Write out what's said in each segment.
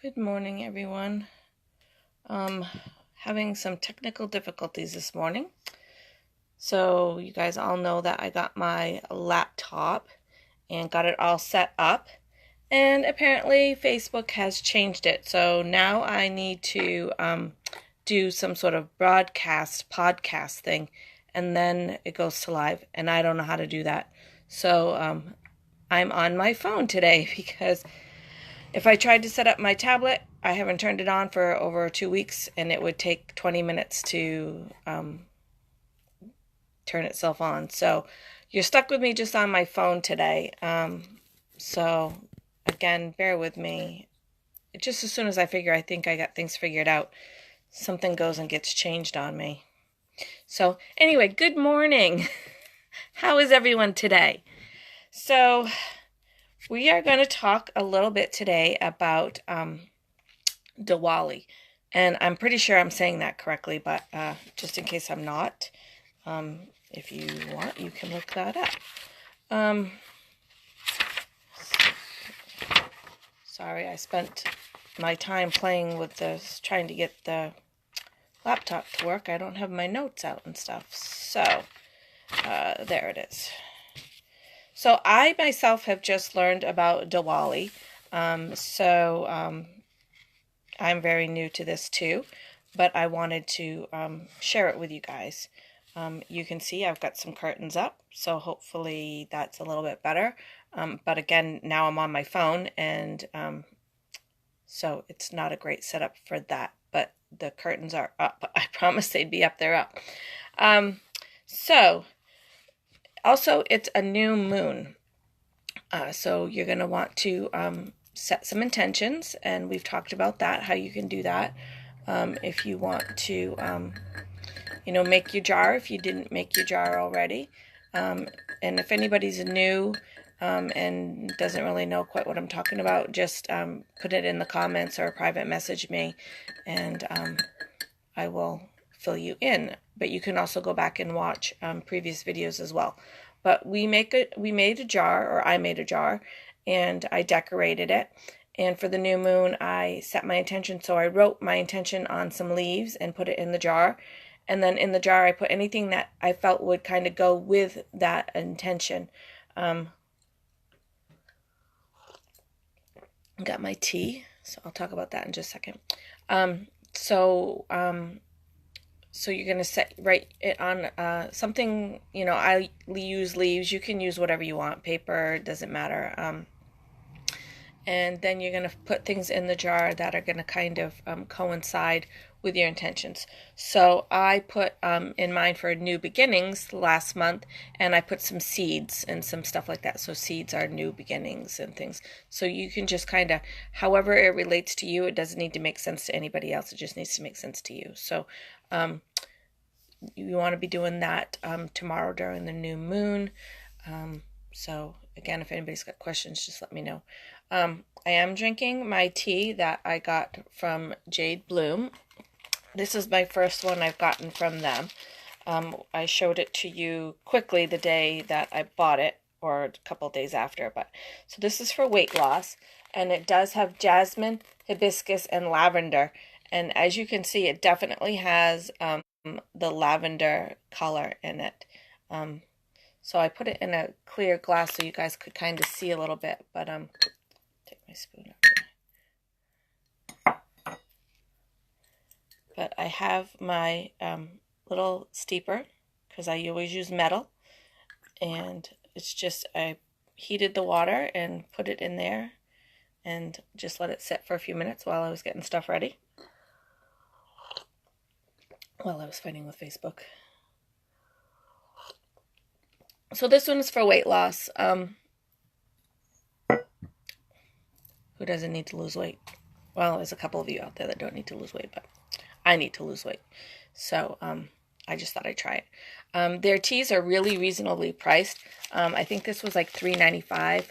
Good morning, everyone. Having some technical difficulties this morning. So you guys all know that I got my laptop and got it all set up. And apparently Facebook has changed it. So now I need to do some sort of podcast thing. And then it goes to live. And I don't know how to do that. So I'm on my phone today because if I tried to set up my tablet, I haven't turned it on for over 2 weeks, and it would take 20 minutes to turn itself on. So you're stuck with me just on my phone today. So again, bear with me. Just as soon as I think I got things figured out, something goes and gets changed on me. So anyway, good morning. How is everyone today? So we are going to talk a little bit today about Diwali. And I'm pretty sure I'm saying that correctly, but just in case I'm not, if you want, you can look that up. Sorry, I spent my time playing with this, trying to get the laptop to work. I don't have my notes out and stuff. So, there it is. So I myself have just learned about Diwali. I'm very new to this too, but I wanted to share it with you guys. You can see I've got some curtains up, so hopefully that's a little bit better. But again, now I'm on my phone, and so it's not a great setup for that, but the curtains are up. I promised they'd be up, they're up. So also it's a new moon. So you're going to want to set some intentions, and we've talked about that, how you can do that. If you want to, make your jar if you didn't make your jar already. And if anybody's new and doesn't really know quite what I'm talking about, just put it in the comments or private message me, and I will fill you in. But you can also go back and watch previous videos as well. But I made a jar, and I decorated it. And for the new moon, I set my intention. So I wrote my intention on some leaves and put it in the jar. And then in the jar, I put anything that I felt would kind of go with that intention. Got my tea, so I'll talk about that in just a second. So you're going to set it on something, I use leaves. You can use whatever you want. Paper, doesn't matter. And then you're going to put things in the jar that are going to kind of coincide with your intentions. So I put in mine for new beginnings last month, and I put some seeds and some stuff like that. So seeds are new beginnings and things. So you can just kind of, however it relates to you, it doesn't need to make sense to anybody else. It just needs to make sense to you. So you want to be doing that tomorrow during the new moon. So again, if anybody's got questions, just let me know. I am drinking my tea that I got from Jade Bloom. This is my first one I've gotten from them. I showed it to you quickly the day that I bought it, or a couple of days after. So this is for weight loss, and it does have jasmine, hibiscus, and lavender. And as you can see, it definitely has the lavender color in it. So I put it in a clear glass so you guys could kind of see a little bit. But take my spoon up here. But I have my little steeper, because I always use metal, and it's just, I heated the water and put it in there and just let it sit for a few minutes while I was getting stuff ready, while I was fighting with Facebook. So this one is for weight loss. Who doesn't need to lose weight? Well, there's a couple of you out there that don't need to lose weight, but I need to lose weight. So I just thought I'd try it. Their teas are really reasonably priced. I think this was like $3.95.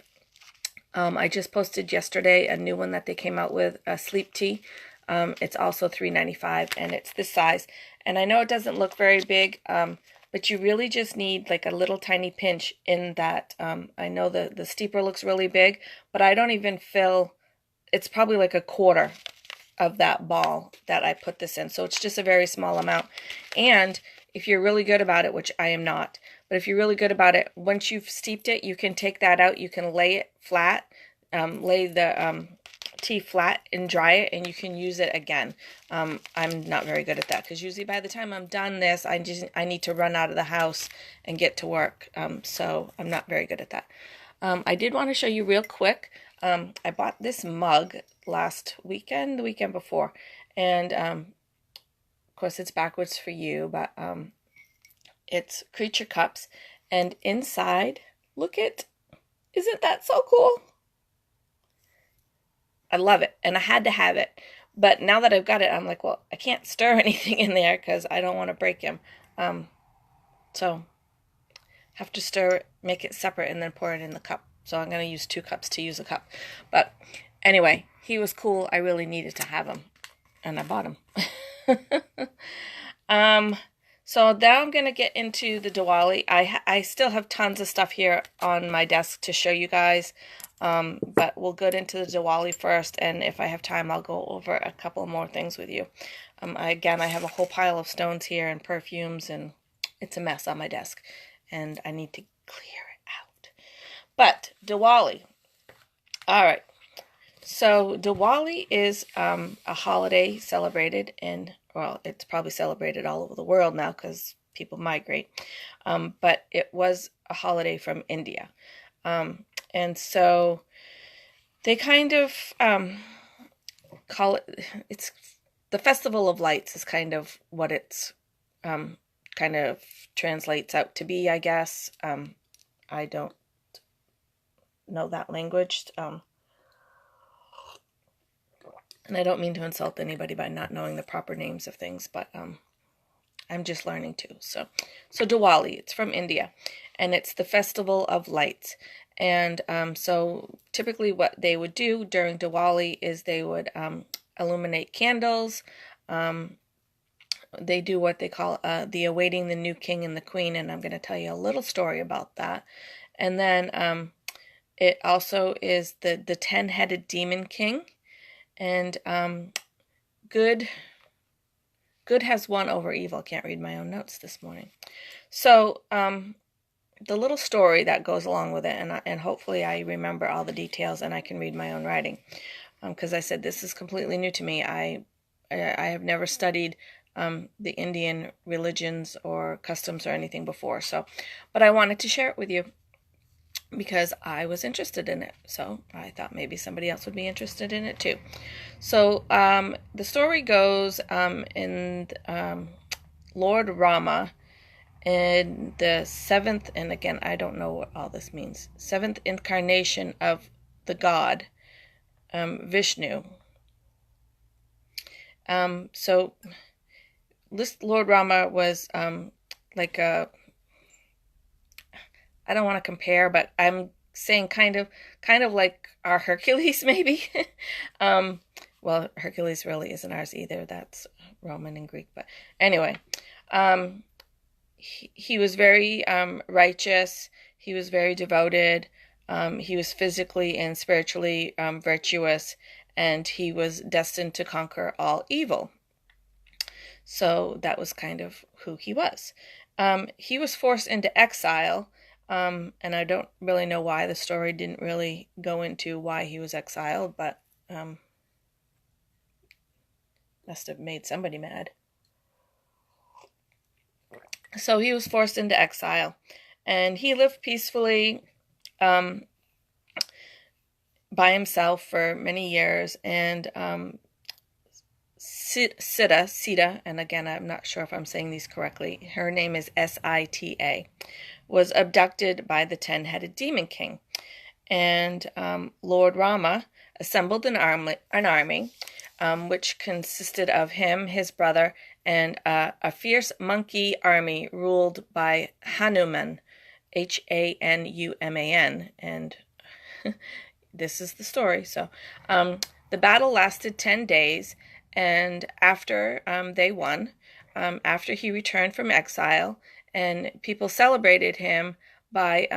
I just posted yesterday a new one that they came out with, a sleep tea. It's also $3.95, and it's this size. And I know it doesn't look very big, but you really just need like a little tiny pinch in that. I know the steeper looks really big, but I don't even fill it's probably like a quarter of that ball that I put this in. So it's just a very small amount. And if you're really good about it, which I am not, but if you're really good about it, once you've steeped it, you can take that out. You can lay it flat, lay the tea flat and dry it, and you can use it again. I'm not very good at that because usually by the time I'm done this, I need to run out of the house and get to work. So I'm not very good at that. I did want to show you real quick. I bought this mug last weekend, the weekend before, and of course it's backwards for you, but it's creature cups, and inside, look it, isn't that so cool? I love it, and I had to have it, but now that I've got it, I'm like, well, I can't stir anything in there because I don't want to break him, so have to stir it, make it separate, and then pour it in the cup. So I'm going to use 2 cups to use a cup. But anyway, he was cool. I really needed to have him, and I bought him. So now I'm going to get into the Diwali. I still have tons of stuff here on my desk to show you guys, but we'll get into the Diwali first, and if I have time, I'll go over a couple more things with you. Again, I have a whole pile of stones here and perfumes, and it's a mess on my desk, and I need to clear it out. But Diwali. All right. So Diwali is a holiday celebrated in, well, it's probably celebrated all over the world now because people migrate. But it was a holiday from India. And so they kind of call it, it's the Festival of Lights is kind of what it's kind of translates out to be, I guess. I don't know that language. And I don't mean to insult anybody by not knowing the proper names of things, but I'm just learning too. So Diwali, it's from India, and it's the Festival of Lights. And so typically what they would do during Diwali is they would illuminate candles. They do what they call the Awaiting the New King and the Queen, and I'm going to tell you a little story about that. And then it also is the 10-headed demon king. And good has won over evil. Can't read my own notes this morning. So the little story that goes along with it, and hopefully I remember all the details and I can read my own writing, because I said this is completely new to me. I have never studied the Indian religions or customs or anything before. So, but I wanted to share it with you because I was interested in it. So I thought maybe somebody else would be interested in it too. So the story goes in Lord Rama in the 7th, and again, I don't know what all this means, 7th incarnation of the god Vishnu. So this Lord Rama was like a, I don't want to compare, but I'm saying kind of like our Hercules, maybe. Well, Hercules really isn't ours either. That's Roman and Greek. But anyway, he was very righteous. He was very devoted. He was physically and spiritually virtuous, and he was destined to conquer all evil. So that was kind of who he was. He was forced into exile. And I don't really know why. The story didn't really go into why he was exiled, but must have made somebody mad. So he was forced into exile, and he lived peacefully by himself for many years. And Sita, and again, I'm not sure if I'm saying these correctly, her name is Sita, was abducted by the 10-headed demon king. And Lord Rama assembled an army which consisted of him, his brother, and a fierce monkey army ruled by Hanuman, Hanuman. And this is the story. So the battle lasted 10 days, and after they won, after he returned from exile, and people celebrated him by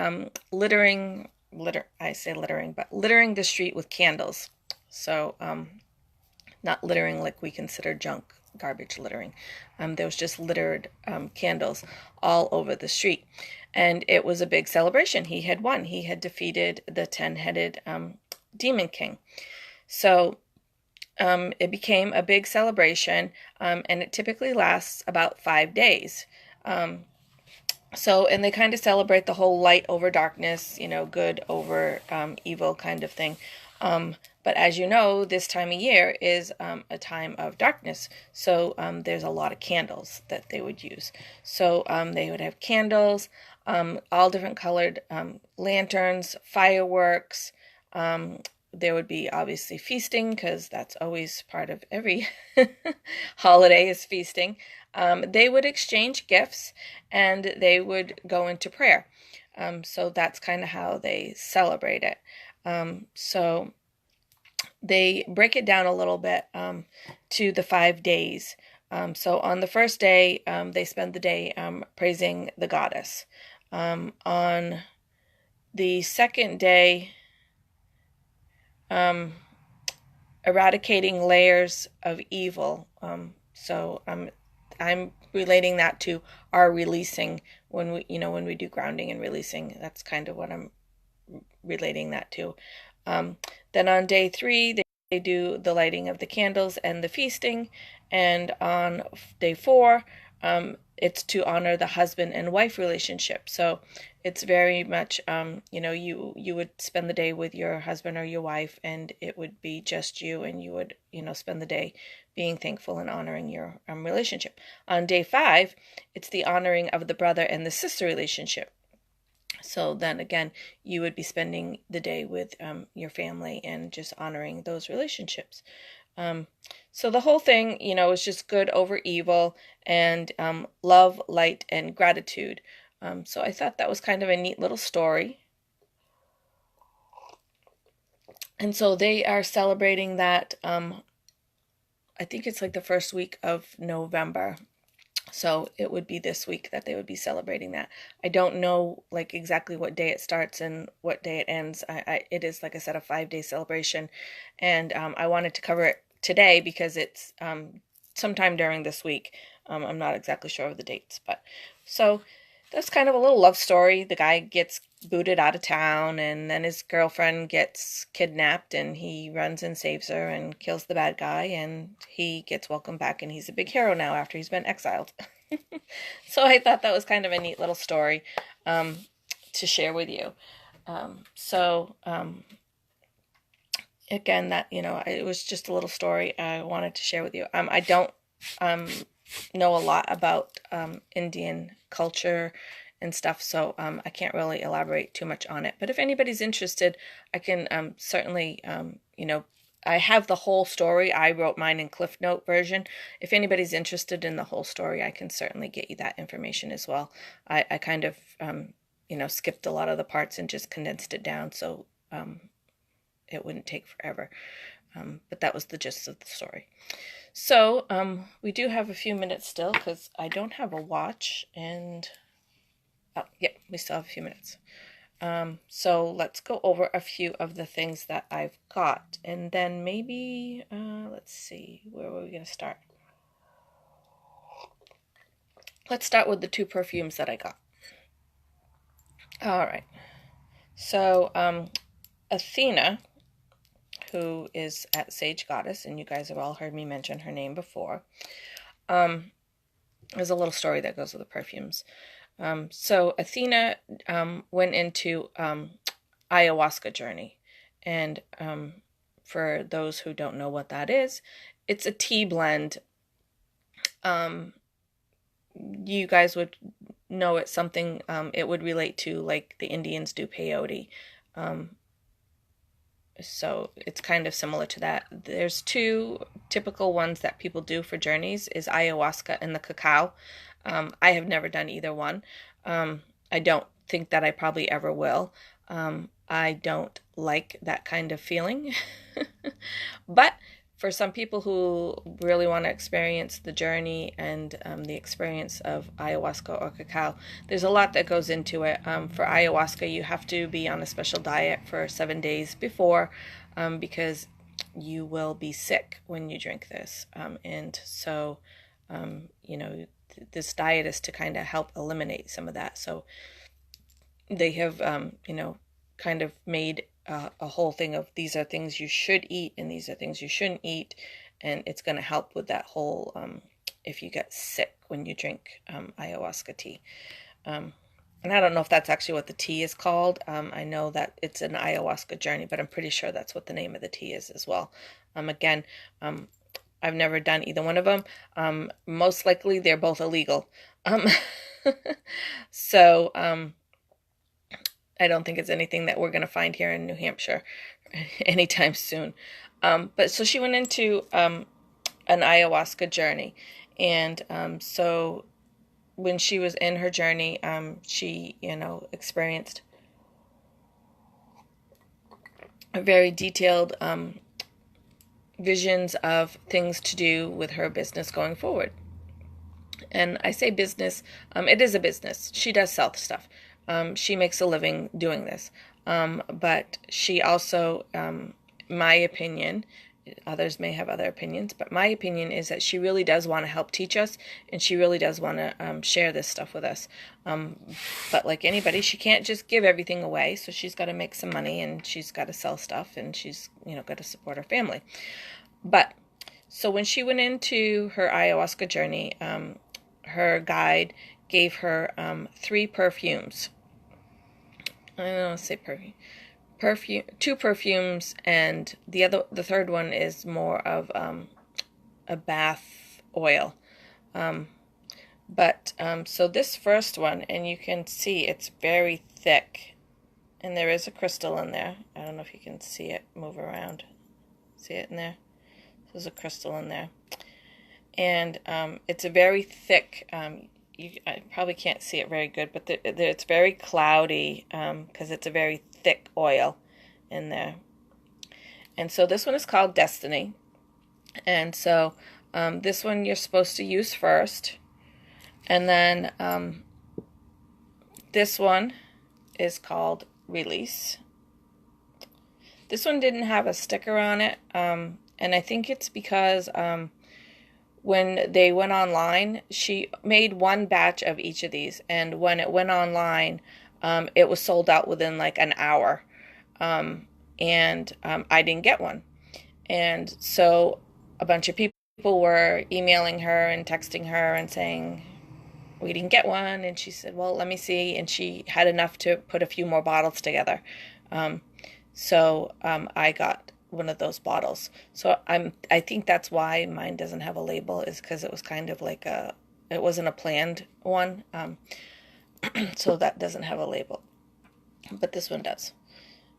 littering the street with candles. So not littering like we consider junk garbage littering. There was just littered candles all over the street. And it was a big celebration. He had won. He had defeated the 10-headed demon king. So it became a big celebration, and it typically lasts about 5 days. And they kind of celebrate the whole light over darkness, good over evil kind of thing. But as you know, this time of year is a time of darkness. So there's a lot of candles that they would use. So they would have candles, all different colored lanterns, fireworks. There would be obviously feasting, because that's always part of every holiday is feasting. They would exchange gifts, and they would go into prayer. So that's kind of how they celebrate it. So they break it down a little bit to the 5 days. So on the first day, they spend the day praising the goddess. On the second day, eradicating layers of evil. So I'm relating that to our releasing when we do grounding and releasing. That's kind of what I'm relating that to. Then on day 3, they do the lighting of the candles and the feasting. And on day 4, it's to honor the husband and wife relationship. So it's very much, you would spend the day with your husband or your wife, and it would be just you, and you would, spend the day being thankful and honoring your relationship. On day 5, it's the honoring of the brother and the sister relationship. So then again, you would be spending the day with your family and just honoring those relationships. So the whole thing, is just good over evil, and love, light, and gratitude. So I thought that was kind of a neat little story. And so they are celebrating that, I think it's like the first week of November. So it would be this week that they would be celebrating that. I don't know like exactly what day it starts and what day it ends. It is, like I said, a 5-day celebration. And I wanted to cover it today because it's sometime during this week. I'm not exactly sure of the dates. But so that's kind of a little love story. The guy gets booted out of town, and then his girlfriend gets kidnapped, and he runs and saves her and kills the bad guy, and he gets welcomed back, and he's a big hero now after he's been exiled. So I thought that was kind of a neat little story to share with you. Again, that, it was just a little story I wanted to share with you. I don't know a lot about Indian culture and stuff, so I can't really elaborate too much on it. But if anybody's interested, I can certainly, I have the whole story. I wrote mine in Cliff Note version. If anybody's interested in the whole story, I can certainly get you that information as well. I kind of, skipped a lot of the parts and just condensed it down so it wouldn't take forever. But that was the gist of the story. So we do have a few minutes still because I don't have a watch, and we still have a few minutes. So let's go over a few of the things that I've got, and then maybe let's see, where were we going to start? Let's start with the 2 perfumes that I got. All right. So Athena, who is at Sage Goddess, and you guys have all heard me mention her name before. There's a little story that goes with the perfumes. So Athena went into ayahuasca journey, and for those who don't know what that is, it's a tea blend. You guys would know it's something, it would relate to like the Indians do peyote. So it's kind of similar to that. There's 2 typical ones that people do for journeys, is ayahuasca and the cacao. I have never done either one. I don't think that I probably ever will. I don't like that kind of feeling. But for some people who really want to experience the journey and the experience of ayahuasca or cacao, there's a lot that goes into it. For ayahuasca, you have to be on a special diet for 7 days before, because you will be sick when you drink this. And so, you know, this diet is to kind of help eliminate some of that. So they have, you know, kind of made a whole thing of these are things you should eat and these are things you shouldn't eat. And it's going to help with that whole, if you get sick when you drink ayahuasca tea. And I don't know if that's actually what the tea is called. I know that it's an ayahuasca journey, but I'm pretty sure that's what the name of the tea is as well. Again, I've never done either one of them. Most likely they're both illegal. So I don't think it's anything that we're going to find here in New Hampshire anytime soon. But so she went into an ayahuasca journey. And so when she was in her journey, she, you know, experienced a very detailed visions of things to do with her business going forward. And I say business, it is a business. She does sell stuff. She makes a living doing this. But she also, my opinion, others may have other opinions, but my opinion is that she really does want to help teach us, and she really does want to share this stuff with us. But like anybody, she can't just give everything away, so she's got to make some money, and she's got to sell stuff, and she's, you know, got to support her family. But so when she went into her ayahuasca journey, her guide gave her 3 perfumes. I don't want to say perfume, 2 perfumes, and the third one is more of a bath oil. So this first one, and you can see it's very thick, and there is a crystal in there. I don't know if you can see it move around. See it in there? There's a crystal in there, and it's a very thick. I probably can't see it very good, but it's very cloudy because it's a very thick oil in there. And so this one is called Destiny. And so this one you're supposed to use first. And then this one is called Release. This one didn't have a sticker on it. And I think it's because when they went online, she made one batch of each of these, and when it went online, it was sold out within like an hour, and I didn't get one, and so a bunch of people were emailing her and texting her and saying, we didn't get one, and she said, well, let me see, and she had enough to put a few more bottles together, so I got one of those bottles. So I think that's why mine doesn't have a label, is because it was kind of like it wasn't a planned one. So that doesn't have a label, but this one does.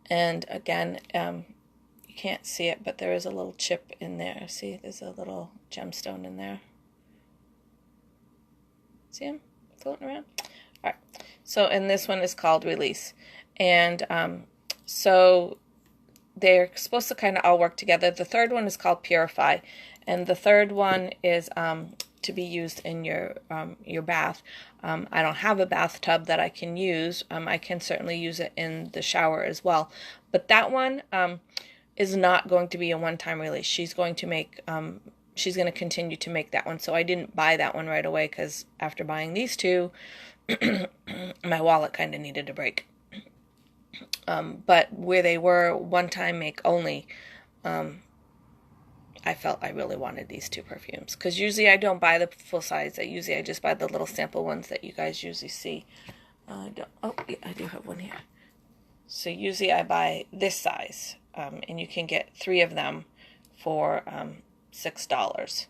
And again, you can't see it, but there is a little chip in there. See, there's a little gemstone in there. See him floating around? All right. So, and this one is called Release. And so they're supposed to kind of all work together. The third one is called Purify, and the third one is to be used in your bath. I don't have a bathtub that I can use. I can certainly use it in the shower as well. But that one is not going to be a one-time release. She's going to make, she's going to continue to make that one. So I didn't buy that one right away because after buying these 2, my wallet kind of needed a break. But where they were one-time make only, I felt I really wanted these 2 perfumes. Because usually I don't buy the full size. I just buy the little sample ones that you guys usually see. Oh, yeah, I do have one here. So usually I buy this size. And you can get 3 of them for $6.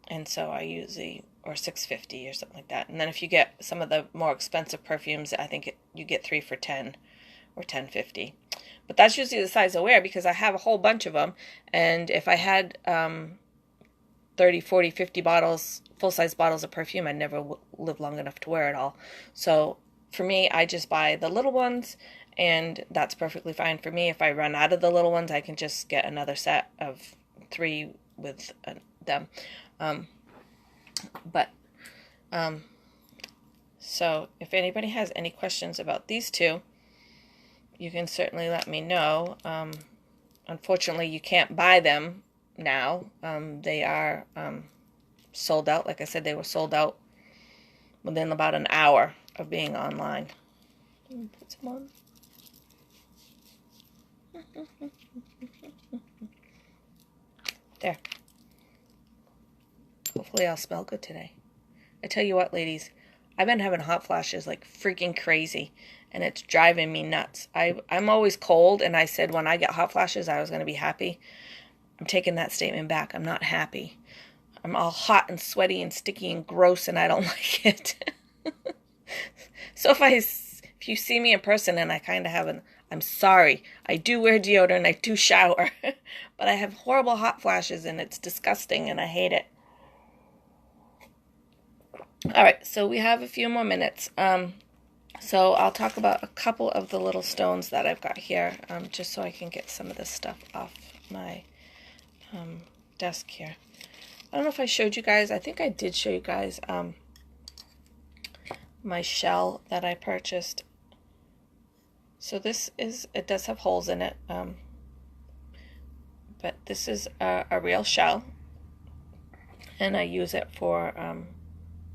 And so I usually, or $6.50 or something like that. And then if you get some of the more expensive perfumes, I think you get 3 for $10. Or $10.50, but that's usually the size I wear because I have a whole bunch of them, and if I had 30, 40, 50 bottles, full-size bottles of perfume, I'd never live long enough to wear it all. So for me, I just buy the little ones, and that's perfectly fine for me. If I run out of the little ones, I can just get another set of 3 with them. So if anybody has any questions about these 2, you can certainly let me know. unfortunately, you can't buy them now. They are sold out. Like I said, they were sold out within about an hour of being online. Put some on. There. Hopefully I'll smell good today. I tell you what, ladies, I've been having hot flashes like freaking crazy, and it's driving me nuts. I'm always cold, and I said when I get hot flashes I was going to be happy. I'm taking that statement back. I'm not happy. I'm all hot and sweaty and sticky and gross, and I don't like it. So if you see me in person and I kind of have I'm sorry. I do wear deodorant, I do shower, but I have horrible hot flashes, and it's disgusting, and I hate it. All right, so we have a few more minutes. So I'll talk about a couple of the little stones that I've got here, just so I can get some of this stuff off my desk here. I don't know if I showed you guys. I think I did show you guys my shell that I purchased. So it does have holes in it, but this is a real shell, and I use it for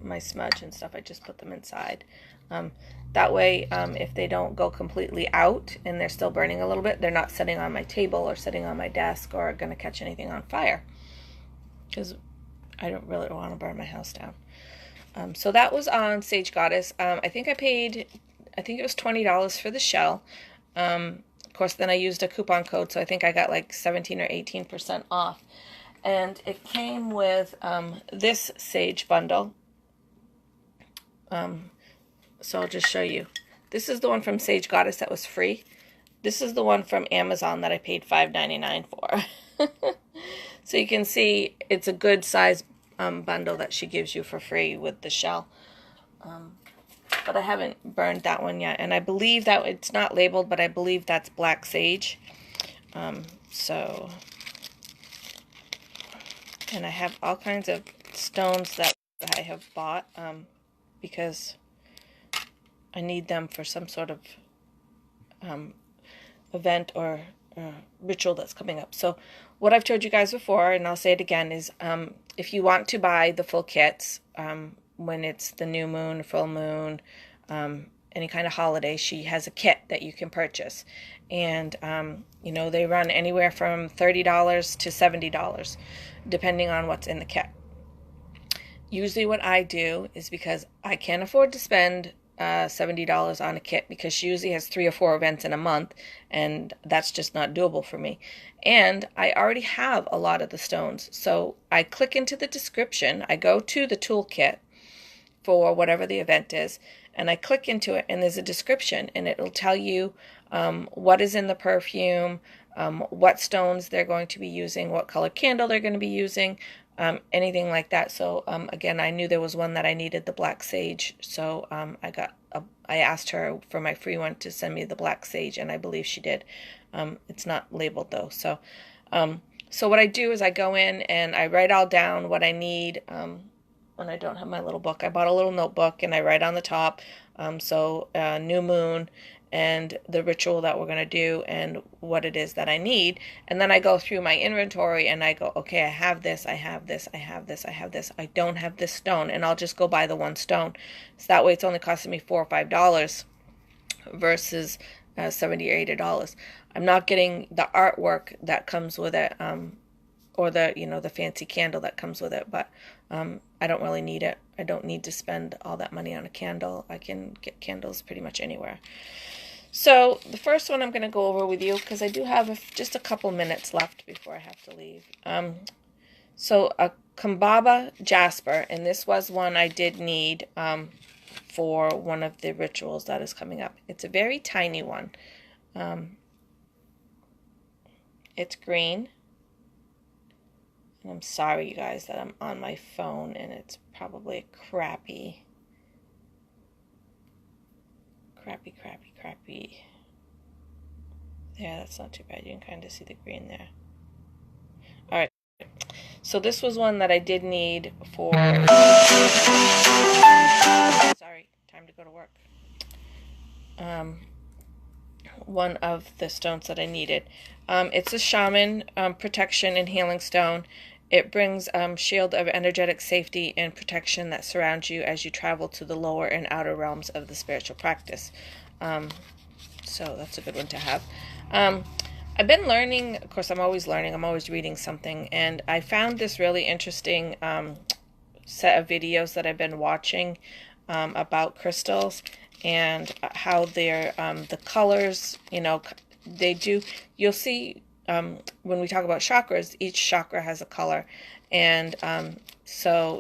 my smudge and stuff. I just put them inside. That way, if they don't go completely out and they're still burning a little bit, they're not sitting on my table or sitting on my desk or going to catch anything on fire, because I don't really want to burn my house down. So that was on Sage Goddess. I think it was $20 for the shell. Of course, then I used a coupon code, so I think I got like 17 or 18% off. And it came with this sage bundle. So I'll just show you. This is the one from Sage Goddess that was free. This is the one from Amazon that I paid $5.99 for. So you can see it's a good size bundle that she gives you for free with the shell. But I haven't burned that one yet. And I believe that it's not labeled, but I believe that's black sage. And I have all kinds of stones that I have bought because I need them for some sort of event or ritual that's coming up. So what I've told you guys before, and I'll say it again, is if you want to buy the full kits, when it's the new moon, full moon, any kind of holiday, she has a kit that you can purchase. And, they run anywhere from $30 to $70, depending on what's in the kit. Usually what I do is, because I can't afford to spend $70 on a kit, because she usually has 3 or 4 events in a month, and that's just not doable for me. And I already have a lot of the stones. So I click into the description, I go to the toolkit for whatever the event is, and I click into it, and there's a description, and it'll tell you what is in the perfume, what stones they're going to be using, what color candle they're going to be using, anything like that. So again, I knew there was one that I needed, the black sage, so I asked her for my free one to send me the black sage, and I believe she did. It's not labeled though. So what I do is I go in and I write all down what I need. When I don't have my little book, I bought a little notebook, and I write on the top, new moon, and the ritual that we're going to do, and what it is that I need. And then I go through my inventory, and I go, okay, I have this, I have this, I have this, I have this. I don't have this stone, and I'll just go buy the one stone. So that way it's only costing me $4 or $5 versus $70 or $80. I'm not getting the artwork that comes with it, or the fancy candle that comes with it, but I don't really need it. I don't need to spend all that money on a candle. I can get candles pretty much anywhere. So the first one I'm going to go over with you, because I do have just a couple minutes left before I have to leave. So a Kambaba Jasper, and this was one I did need for one of the rituals that is coming up. It's a very tiny one. It's green. And I'm sorry, you guys, that I'm on my phone and it's probably crappy. Yeah, that's not too bad. You can kind of see the green there. All right. So this was one that I did need for... Sorry, time to go to work. one of the stones that I needed. It's a shaman protection and healing stone. It brings shield of energetic safety and protection that surrounds you as you travel to the lower and outer realms of the spiritual practice. So that's a good one to have. I've been learning, of course I'm always learning, I'm always reading something, and I found this really interesting set of videos that I've been watching about crystals and how they're, the colors, you know, they do, you'll see when we talk about chakras, each chakra has a color, and so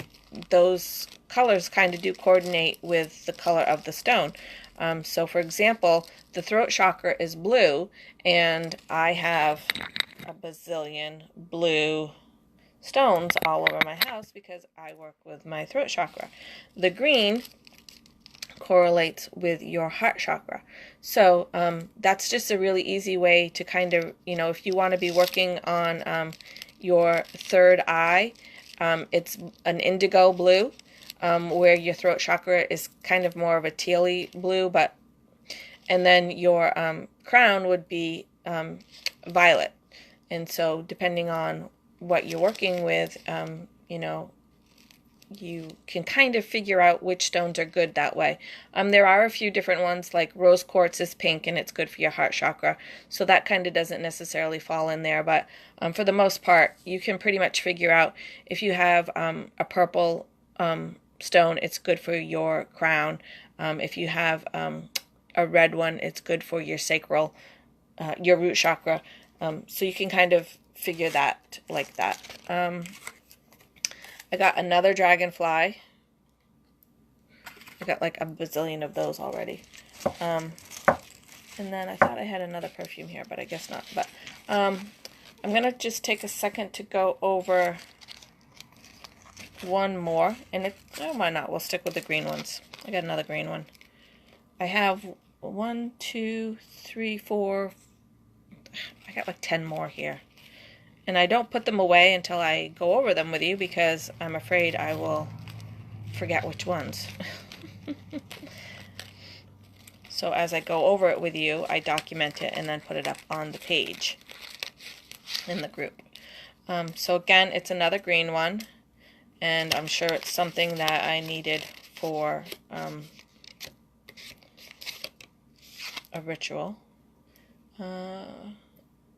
those colors kind of do coordinate with the color of the stone. So for example, the throat chakra is blue, and I have a bazillion blue stones all over my house because I work with my throat chakra. The green correlates with your heart chakra. So that's just a really easy way to kind of, you know, if you want to be working on your third eye, it's an indigo blue, where your throat chakra is kind of more of a tealy blue, but, and then your crown would be violet. And so depending on what you're working with, you know, you can kind of figure out which stones are good that way. There are a few different ones, like rose quartz is pink and it's good for your heart chakra, so that kind of doesn't necessarily fall in there, but for the most part you can pretty much figure out if you have a purple stone, it's good for your crown. If you have a red one, it's good for your sacral, your root chakra. So you can kind of figure that like that. I got another dragonfly. I got like a bazillion of those already. And then I thought I had another perfume here, but I guess not. But I'm going to just take a second to go over one more. And why not? We'll stick with the green ones. I got another green one. I have 1, 2, 3, 4. I got like 10 more here. And I don't put them away until I go over them with you because I'm afraid I will forget which ones. So as I go over it with you, I document it and then put it up on the page in the group. So again, it's another green one, and I'm sure it's something that I needed for a ritual.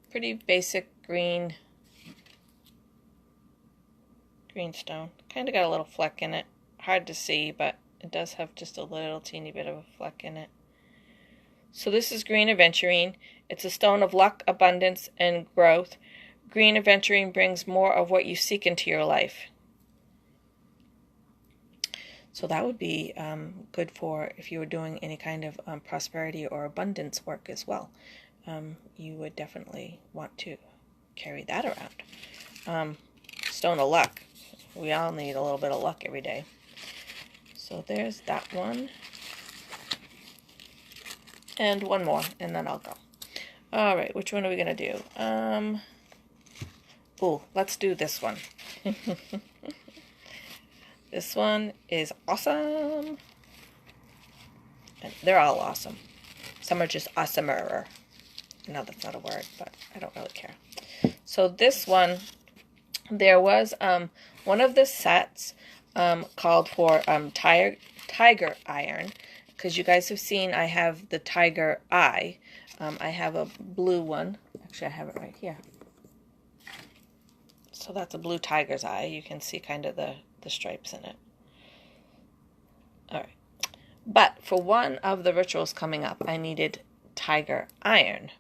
Pretty basic green stone. Kind of got a little fleck in it. Hard to see, but it does have just a little teeny bit of a fleck in it. So this is green aventurine. It's a stone of luck, abundance, and growth. Green aventurine brings more of what you seek into your life. So that would be good for if you were doing any kind of prosperity or abundance work as well. You would definitely want to carry that around. Stone of luck. We all need a little bit of luck every day. So there's that one. And one more, and then I'll go. All right, which one are we going to do? Ooh, let's do this one. This one is awesome. And they're all awesome. Some are just awesomer. No, that's not a word, but I don't really care. So this one, there was one of the sets called for tiger iron, because you guys have seen I have the tiger eye. I have a blue one. Actually, I have it right here. So that's a blue tiger's eye. You can see kind of the stripes in it. All right. But for one of the rituals coming up, I needed tiger iron.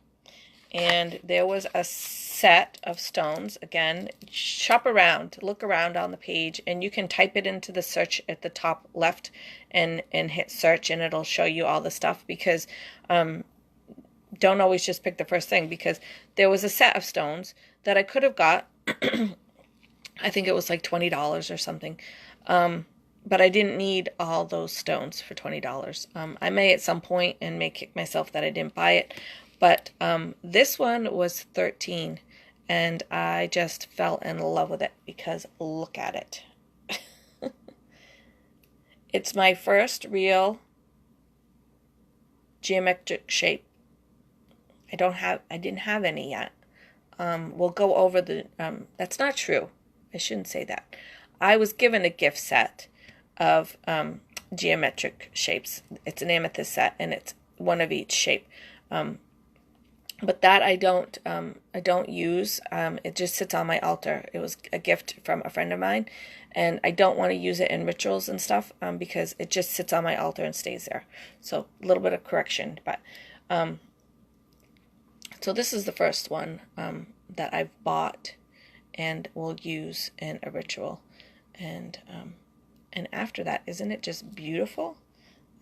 And there was a set of stones. Again, shop around, look around on the page, and you can type it into the search at the top left and hit search, and it'll show you all the stuff, because don't always just pick the first thing, because there was a set of stones that I could have got. I think it was like $20 or something. But I didn't need all those stones for $20. I may at some point and may kick myself that I didn't buy it. But this one was $13, and I just fell in love with it because look at it. It's my first real geometric shape I didn't have any yet. We'll go over the, that's not true. I shouldn't say that. I was given a gift set of geometric shapes. It's an amethyst set, and it's one of each shape. But that I don't use. It just sits on my altar. It was a gift from a friend of mine, and I don't want to use it in rituals and stuff because it just sits on my altar and stays there. So a little bit of correction, but so this is the first one that I've bought and will use in a ritual, and after that, isn't it just beautiful?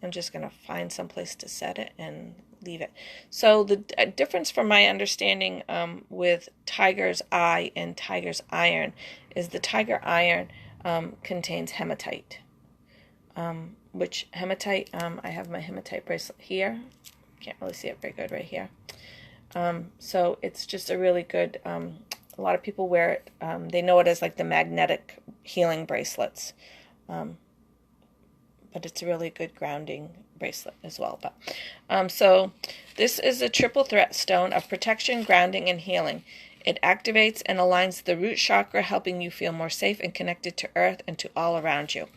I'm just gonna find some place to set it and leave it. So the difference from my understanding with Tiger's Eye and Tiger's Iron is the Tiger Iron contains hematite, which hematite, I have my hematite bracelet here. Can't really see it very good right here. So it's just a really good, a lot of people wear it. They know it as like the magnetic healing bracelets. But it's a really good grounding bracelet as well. But so this is a triple threat stone of protection, grounding, and healing. It activates and aligns the root chakra, helping you feel more safe and connected to earth and to all around you.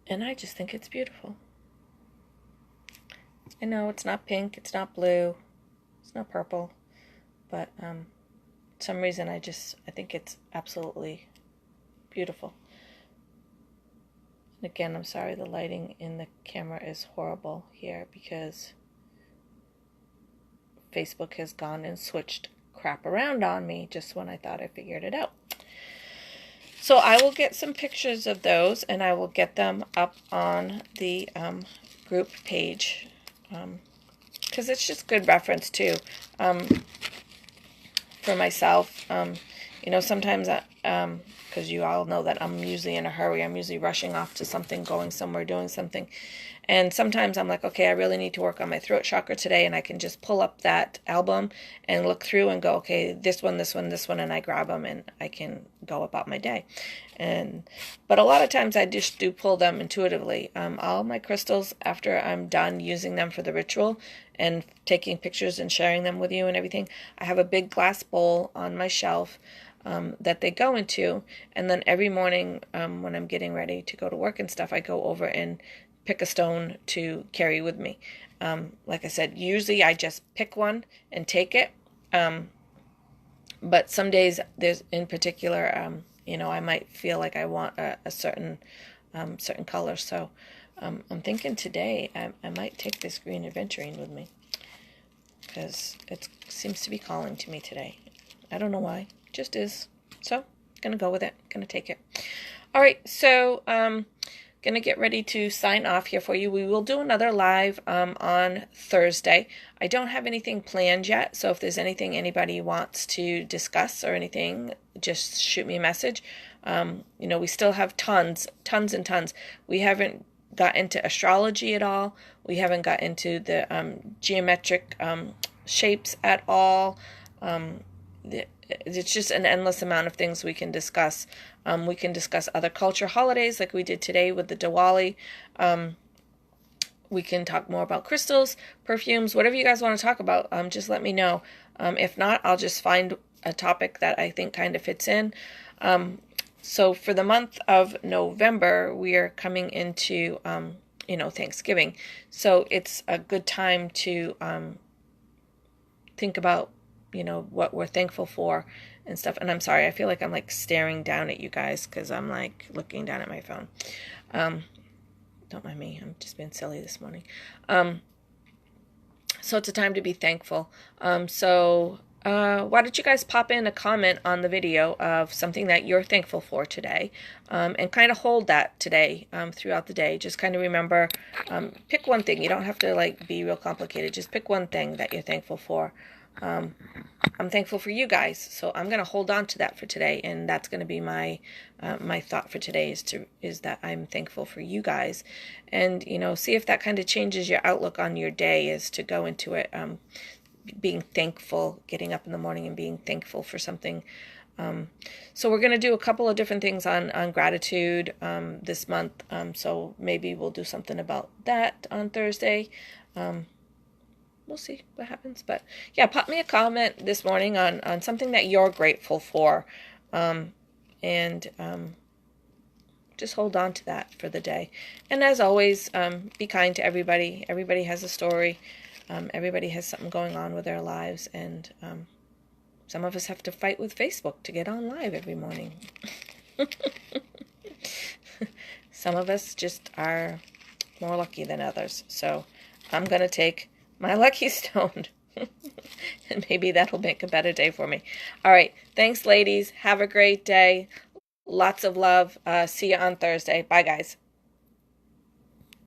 And I just think it's beautiful. I know it's not pink, it's not blue, it's not purple, but for some reason I think it's absolutely beautiful. And again, I'm sorry the lighting in the camera is horrible here because Facebook has gone and switched crap around on me just when I thought I figured it out. So I will get some pictures of those and I will get them up on the group page because it's just good reference too for myself. You know, sometimes because you all know that I'm usually in a hurry. I'm usually rushing off to something, going somewhere, doing something. And sometimes I'm like, okay, I really need to work on my throat chakra today, and I can just pull up that album and look through and go, okay, this one, this one, this one, and I grab them and I can go about my day. But a lot of times I just do pull them intuitively. All my crystals, after I'm done using them for the ritual and taking pictures and sharing them with you and everything, I have a big glass bowl on my shelf that they go into, and then every morning when I'm getting ready to go to work and stuff, I go over and pick a stone to carry with me. Like I said, usually I just pick one and take it, but some days there's in particular, you know, I might feel like I want a certain color, so I'm thinking today I might take this green aventurine with me because it seems to be calling to me today. I don't know why. Just is. So gonna go with it, gonna take it. All right, so gonna get ready to sign off here for you. We will do another live on Thursday. I don't have anything planned yet, so if there's anything anybody wants to discuss or anything, just shoot me a message. You know, we still have tons and tons. We haven't got into astrology at all. We haven't got into the geometric shapes at all. It's just an endless amount of things we can discuss. We can discuss other culture holidays like we did today with the Diwali. We can talk more about crystals, perfumes, whatever you guys want to talk about. Just let me know. If not, I'll just find a topic that I think kind of fits in. So for the month of November, we are coming into, you know, Thanksgiving. So it's a good time to think about, you know, what we're thankful for and stuff. And I'm sorry, I feel like I'm like staring down at you guys because I'm like looking down at my phone. Don't mind me, I'm just being silly this morning. So it's a time to be thankful. Why don't you guys pop in a comment on the video of something that you're thankful for today, and kind of hold that today throughout the day. Just kind of remember, pick one thing. You don't have to like be real complicated. Just pick one thing that you're thankful for. I'm thankful for you guys, so I'm going to hold on to that for today, and that's going to be my my thought for today is that I'm thankful for you guys, and you know, see if that kind of changes your outlook on your day, is to go into it being thankful, getting up in the morning and being thankful for something. So we're going to do a couple of different things on gratitude this month, so maybe we'll do something about that on Thursday. we'll see what happens. But yeah, pop me a comment this morning on something that you're grateful for. And just hold on to that for the day. And as always, be kind to everybody. Everybody has a story. Everybody has something going on with their lives. And some of us have to fight with Facebook to get on live every morning. Some of us just are more lucky than others. So I'm going to take my lucky stone. And maybe that'll make a better day for me. All right. Thanks, ladies. Have a great day. Lots of love. See you on Thursday. Bye, guys.